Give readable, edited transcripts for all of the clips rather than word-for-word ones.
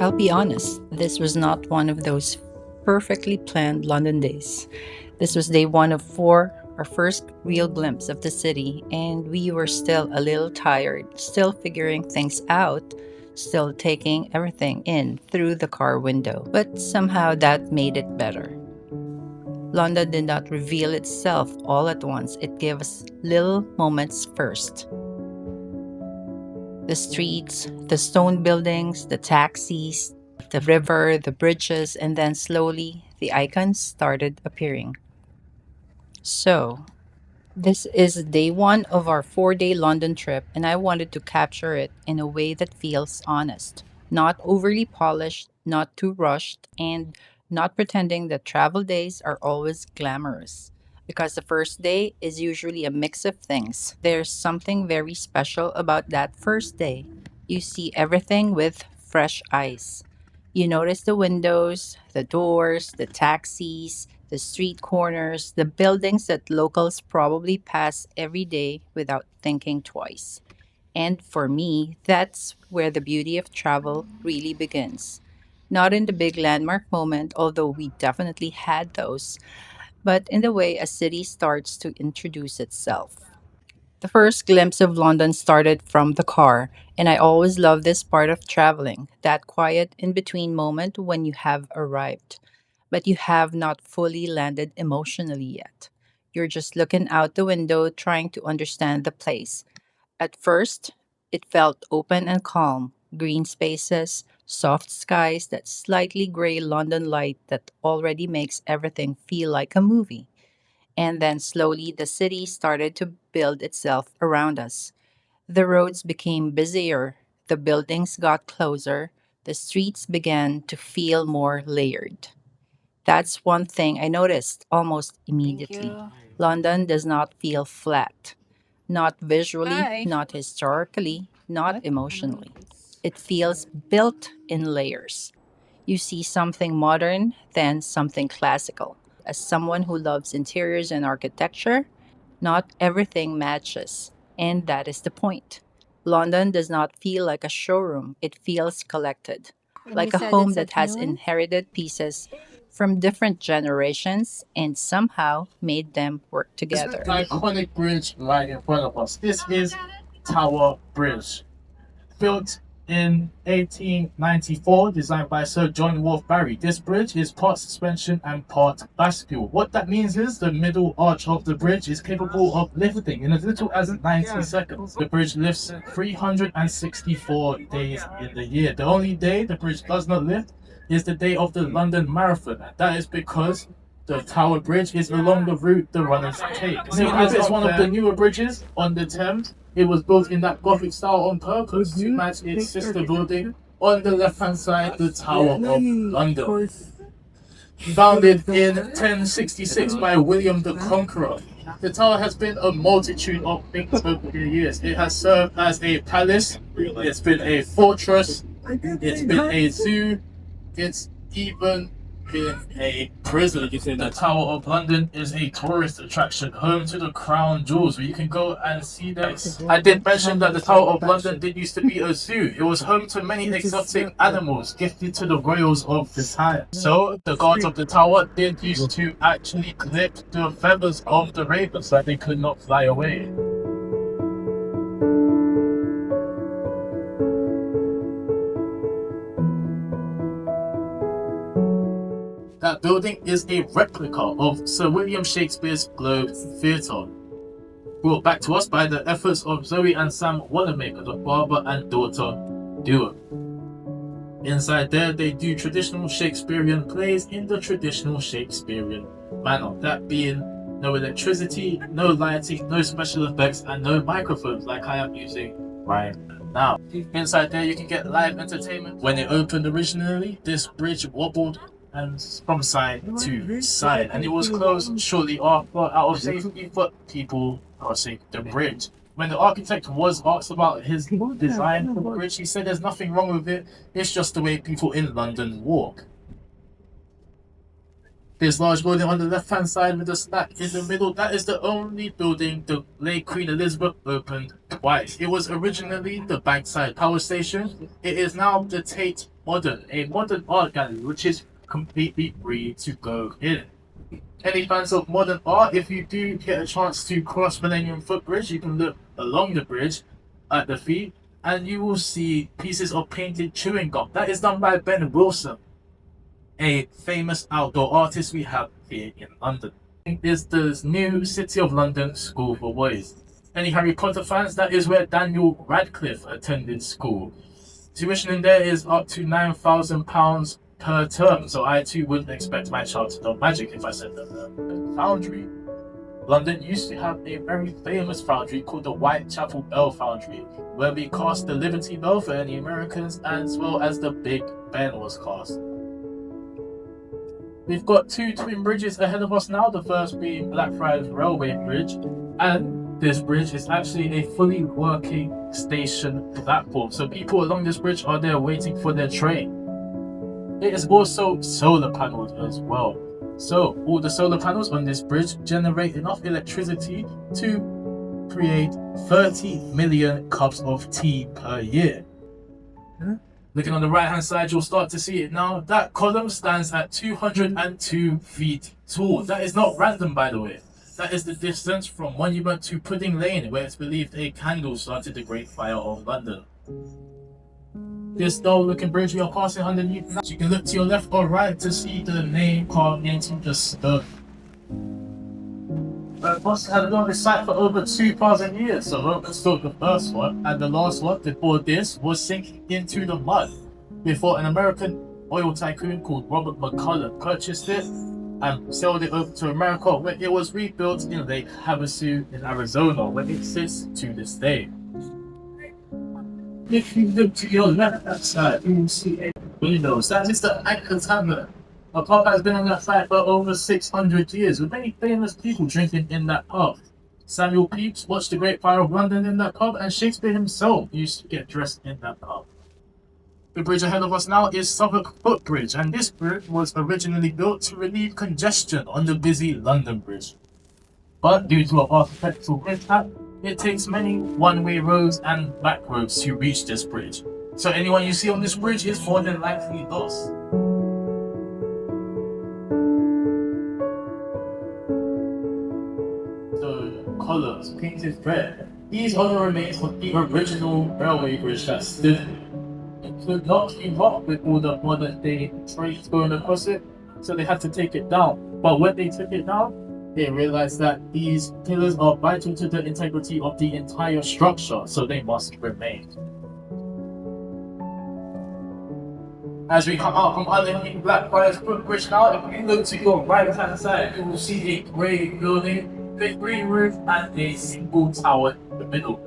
I'll be honest, this was not one of those perfectly planned London days. This was day one of four, our first real glimpse of the city, and we were still a little tired, still figuring things out, still taking everything in through the car window. But somehow that made it better. London did not reveal itself all at once, it gave us little moments first. The streets, the stone buildings, the taxis, the river, the bridges, and then slowly the icons started appearing. So, this is day one of our 4 day London trip, and I wanted to capture it in a way that feels honest, not overly polished, not too rushed, and not pretending that travel days are always glamorous. Because the first day is usually a mix of things. There's something very special about that first day. You see everything with fresh eyes. You notice the windows, the doors, the taxis, the street corners, the buildings that locals probably pass every day without thinking twice. And for me, that's where the beauty of travel really begins. Not in the big landmark moment, although we definitely had those, but in the way a city starts to introduce itself. The first glimpse of London started from the car, and I always love this part of traveling, that quiet in between moment when you have arrived, but you have not fully landed emotionally yet. You're just looking out the window trying to understand the place. At first, it felt open and calm, green spaces, soft skies, that slightly gray London light that already makes everything feel like a movie. And then slowly the city started to build itself around us. The roads became busier, the buildings got closer, the streets began to feel more layered. That's one thing I noticed almost Thank immediately. you. London does not feel flat, not visually, Hi. not historically, not What? emotionally. It feels built in layers. You see something modern, then something classical. As someone who loves interiors and architecture, not everything matches. And that is the point. London does not feel like a showroom, it feels collected, And you like a said home it's that at has noon? inherited pieces from different generations and somehow made them work This together. iconic bridge right in front of us. This is Tower Bridge, built in 1894, designed by Sir John Wolfe Barry. This bridge is part suspension and part bascule. What that means is the middle arch of the bridge is capable of lifting in as little as 90 seconds. The bridge lifts 364 days in the year. The only day the bridge does not lift is the day of the London Marathon. That is because the Tower Bridge is along the route the runners take. See, as it's one of the newer bridges on the Thames, it was built in that Gothic style on purpose to match its sister building on the left-hand side, the Tower of London. Founded in 1066 by William the Conqueror, the tower has been a multitude of things over the years. It has served as a palace, it's been a fortress, it's been a zoo, it's even been a prison. The Tower of London is a tourist attraction, home to the crown jewels, where you can go and see them. I did mention that the Tower of London did used to be a zoo. It was home to many exotic animals gifted to the royals of the time. So the guards of the tower did used to actually clip the feathers of the ravens so that they could not fly away. That building is a replica of Sir William Shakespeare's Globe Theatre, brought back to us by the efforts of Zoe and Sam Wanamaker, the father and daughter duo. Inside there, they do traditional Shakespearean plays in the traditional Shakespearean manner, that being no electricity, no lighting, no special effects, and no microphones like I am using right now. Inside there, you can get live entertainment. When it opened originally, this bridge wobbled and from side to side, and it was closed shortly after out of safety for people crossing the bridge. When the architect was asked about his design for the bridge, he said there's nothing wrong with it, it's just the way people in London walk. This large building on the left-hand side with the stack in the middle, that is the only building the late Queen Elizabeth opened twice. It was originally the Bankside Power Station. It is now the Tate a modern art gallery which is completely free to go in. Any fans of modern art, if you do get a chance to cross Millennium Footbridge, you can look along the bridge at the feet and you will see pieces of painted chewing gum. That is done by Ben Wilson, a famous outdoor artist we have here in London. Is the new City of London School for Boys. Any Harry Potter fans, that is where Daniel Radcliffe attended school. Tuition in there is up to £9,000 per term, so I too wouldn't expect my child to know magic if I said that. Foundry. London used to have a very famous foundry called the Whitechapel Bell Foundry, where we cast the Liberty Bell for any Americans, as well as the Big Ben was cast. We've got two twin bridges ahead of us now, the first being Blackfriars Railway Bridge, and this bridge is actually a fully working station platform, so people along this bridge are there waiting for their train. It is also solar paneled as well, so all the solar panels on this bridge generate enough electricity to create 30 million cups of tea per year. Looking on the right hand side, you'll start to see it now. That column stands at 202 feet tall. That is not random, by the way. That is the distance from Monument to Pudding Lane, where it's believed a candle started the Great Fire of London. This dull looking bridge we are passing underneath now. You can look to your left or right to see the name carved into the stone. Boston had been on this site for over 2,000 years, so Romans built the first one, and the last one before this was sinking into the mud before an American oil tycoon called Robert McCulloch purchased it and sailed it over to America, where it was rebuilt in Lake Havasu in Arizona, where it sits to this day. If you look to your left side, you will see a windows. That is the Anchor Tavern. A pub has been on that site for over 600 years, with many famous people drinking in that pub. Samuel Pepys watched the Great Fire of London in that pub, and Shakespeare himself used to get dressed in that pub. The bridge ahead of us now is Southwark Footbridge, and this bridge was originally built to relieve congestion on the busy London Bridge. But due to an architectural mishap, it takes many one-way roads and back roads to reach this bridge. So anyone you see on this bridge is more than likely lost. Colors painted red. These are the remains of the original railway bridge that stood. It could not keep up with all the modern day trains going across it, so they had to take it down. But when they took it down, they realized that these pillars are vital to the integrity of the entire structure, so they must remain. As we come out from underneath Blackfriars Bridge now, if you look to your right hand side, you will see a grey building, big green roof, and a single tower in the middle.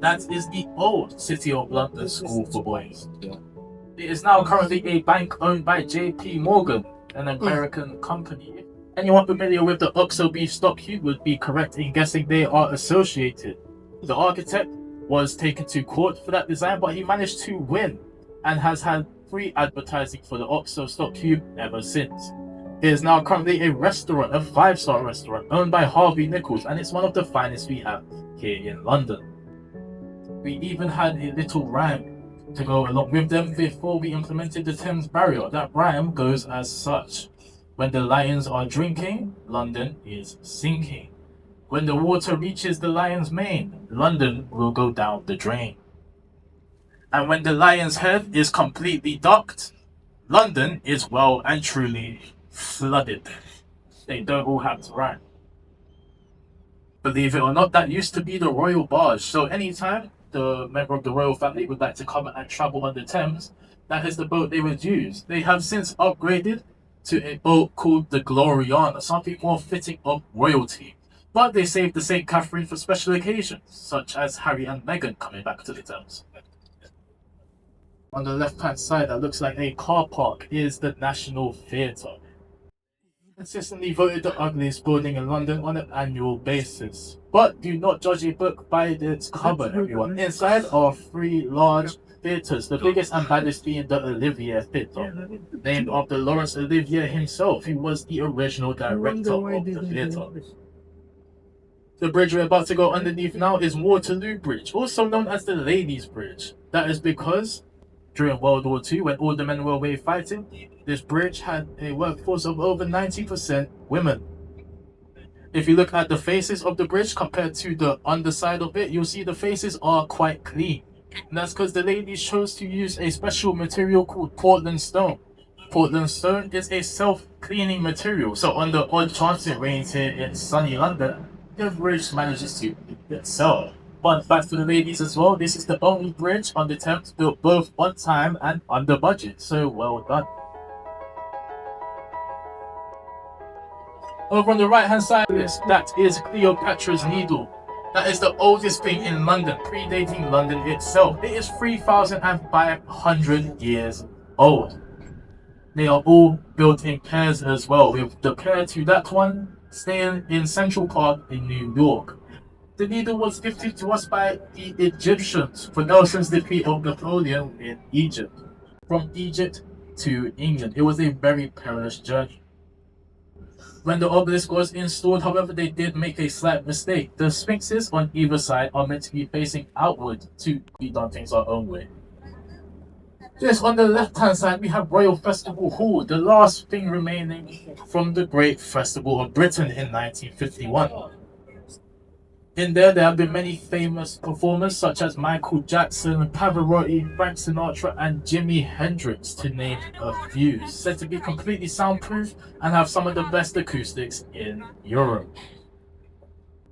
That is the old City of London School for Boys. It is now currently a bank owned by JP Morgan, an American company. Anyone familiar with the Oxo beef stock cube would be correct in guessing they are associated. The architect was taken to court for that design, but he managed to win and has had free advertising for the Oxo stock cube ever since. It is now currently a restaurant, a 5-star restaurant owned by Harvey Nichols, and it's one of the finest we have here in London. We even had a little rhyme to go along with them before we implemented the Thames barrier. That rhyme goes as such: when the lions are drinking, London is sinking. When the water reaches the lion's mane, London will go down the drain. And when the lion's head is completely docked, London is well and truly flooded. They don't all have to rhyme. Believe it or not, that used to be the royal barge. So anytime the member of the royal family would like to come and travel on the Thames, that is the boat they would use. They have since upgraded to a boat called the Gloriana, something more fitting of royalty. But they saved the St. Catherine for special occasions, such as Harry and Meghan coming back to the Thames. On the left-hand side, that looks like a car park, is the National Theatre. Consistently voted the ugliest building in London on an annual basis. But do not judge a book by its cover, everyone. Inside are 3 large theatres, the biggest and baddest being the Olivier Theatre, named after Laurence Olivier himself, who was the original director of the theatre. The bridge we're about to go underneath now is Waterloo Bridge, also known as the Ladies' Bridge. That is because During World War II, when all the men were away fighting, this bridge had a workforce of over 90% women. If you look at the faces of the bridge compared to the underside of it, you'll see the faces are quite clean. And that's because the ladies chose to use a special material called Portland stone. Portland stone is a self-cleaning material, so on the odd chance it rains here in sunny London, the bridge manages to clean itself. Fun fact for the ladies as well, this is the only bridge on the Thames built both on time and under budget, so well done. Over on the right hand side of this, that is Cleopatra's Needle. That is the oldest thing in London, predating London itself. It is 3,500 years old. They are all built in pairs as well, with the pair to that one staying in Central Park in New York. The needle was gifted to us by the Egyptians for Nelson's defeat of Napoleon in Egypt. From Egypt to England, it was a very perilous journey. When the obelisk was installed, however, they did make a slight mistake. The sphinxes on either side are meant to be facing outward to be done things our own way. Just on the left-hand side, we have Royal Festival Hall, the last thing remaining from the Great Festival of Britain in 1951. In there have been many famous performers such as Michael Jackson, Pavarotti, Frank Sinatra, and Jimi Hendrix, to name a few. Said to be completely soundproof and have some of the best acoustics in Europe.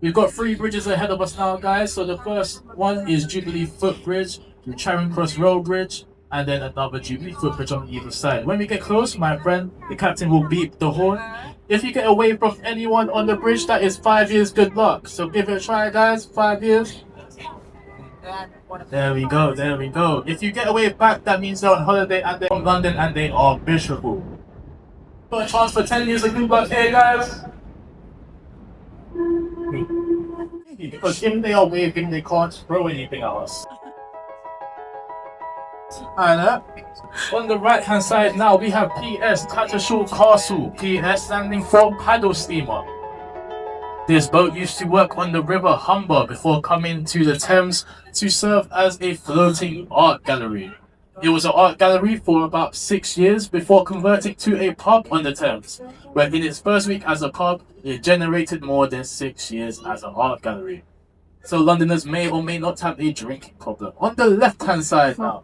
We've got 3 bridges ahead of us now, guys. So the first one is Jubilee Footbridge, the Charing Cross Rail Bridge, and then another Jubilee Footbridge on either side. When we get close, my friend, the captain will beep the horn. If you get away from anyone on the bridge, that is 5 years good luck. So give it a try, guys. 5 years. There we go, there we go. If you get away back, that means they're on holiday and they're from London and they are miserable. Got a chance for 10 years of good luck here, guys. Because if they are waving, they can't throw anything at us. And on the right hand side now we have PS Tattershall Castle, PS standing for paddle steamer. This boat used to work on the River Humber before coming to the Thames to serve as a floating art gallery. It was an art gallery for about 6 years before converting to a pub on the Thames, where in its first week as a pub it generated more than 6 years as an art gallery. So Londoners may or may not have a drinking problem. On the left hand side now,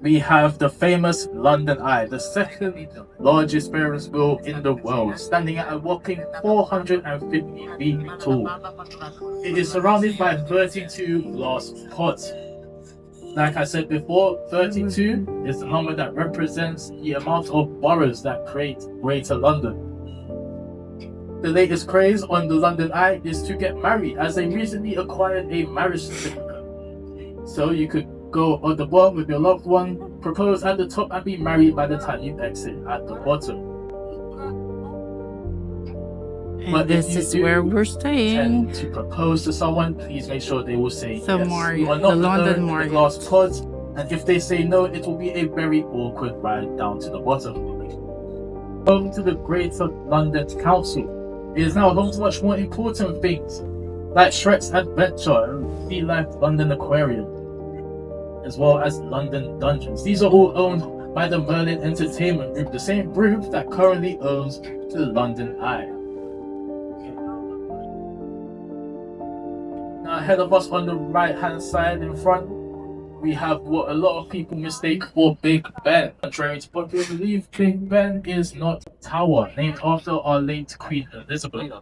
we have the famous London Eye, the second largest Ferris wheel in the world, standing at a whopping 450 feet tall. It is surrounded by 32 glass pods. Like I said before, 32 is the number that represents the amount of boroughs that create Greater London. The latest craze on the London Eye is to get married, as they recently acquired a marriage certificate. So you could go on the bottom with your loved one, propose at the top, and be married by the time you exit at the bottom. And but this is where we're staying. To propose to someone, please make sure they will say The yes. Marriott, You are not the London alone in the Marriott. glass pods, and if they say no, it will be a very awkward ride down to the bottom. Home to the Greater London Council. It is now home to much more important things, like Shrek's Adventure and Sea Life London Aquarium, as well as London Dungeons. These are all owned by the Merlin Entertainment Group, the same group that currently owns the London Eye. Now ahead of us on the right hand side in front, we have what a lot of people mistake for Big Ben. Contrary to popular belief, Big Ben is not a tower named after our late Queen Elizabeth.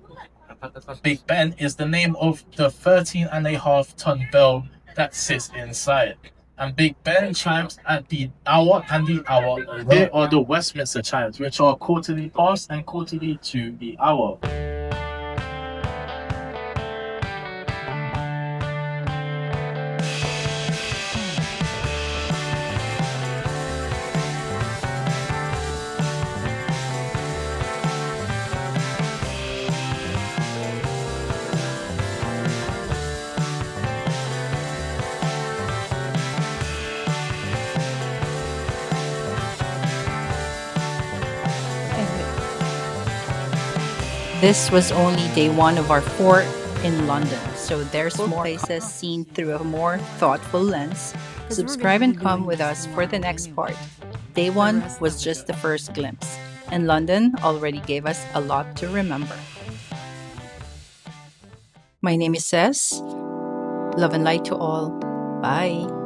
Big Ben is the name of the 13.5-ton bell that sits inside. And Big Ben chimes at the hour and the hour. Here are the Westminster chimes, which are quarterly past and quarterly to the hour. This was only day 1 of our 4 in London, so there's more places seen through a more thoughtful lens Subscribe and come with us for the next part. Day one was just the first glimpse, and London already gave us a lot to remember. My name is Cess. Love and light to all. Bye.